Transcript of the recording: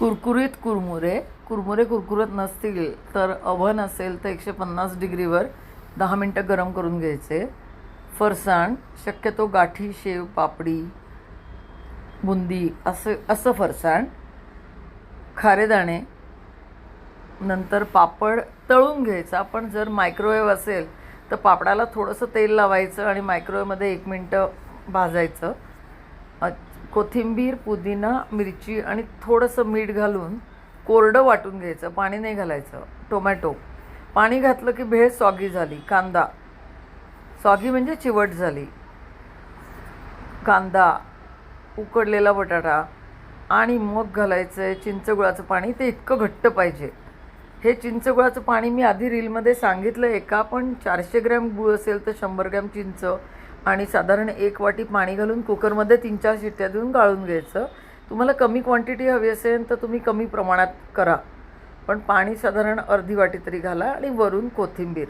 कुरकुरीत कुरमुरे कुरकुरत नसतील तर ओव्हन असेल तर 150 डिग्रीवर 10 मिनटं गरम करून घ्यायचे. फरसाण शक्यतो गाठी, शेव, पापडी, बुंदी असं फरसाण, खारेदाणे, नंतर पापड तळून घ्यायचा. पण जर मायक्रोवेव्ह असेल तर पापडाला थोडंसं तेल लावायचं आणि मायक्रोवेव्हमध्ये 1 मिनटं भाजायचं. कोथिंबीर, पुदिना, मिरची आणि थोडंसं मीठ घालून कोरडं वाटून घ्यायचं, पाणी नाही घालायचं. टोमॅटो, पाणी घातलं की भेळ सॉगी झाली. कांदा, सॉगी म्हणजे चिवट झाली. कांदा, उकडलेला बटाटा आणि मग घालायचं आहे चिंचगुळाचं पाणी. ते इतकं घट्ट पाहिजे. हे चिंचगुळाचं पाणी मी आधी रीलमध्ये सांगितलं एका, पण 400 ग्रॅम गूळ असेल तर 100 ग्रॅम चिंच आणि साधारण 1 वाटी पाणी घालून कुकरमध्ये 3-4 शिट्ट्या देऊन गाळून घ्यायचं. तुम्हाला कमी क्वांटिटी हवी असेल तर तुम्ही कमी प्रमाणात करा, पण पाणी साधारण अर्धी वाटी तरी घाला आणि वरून कोथिंबीर.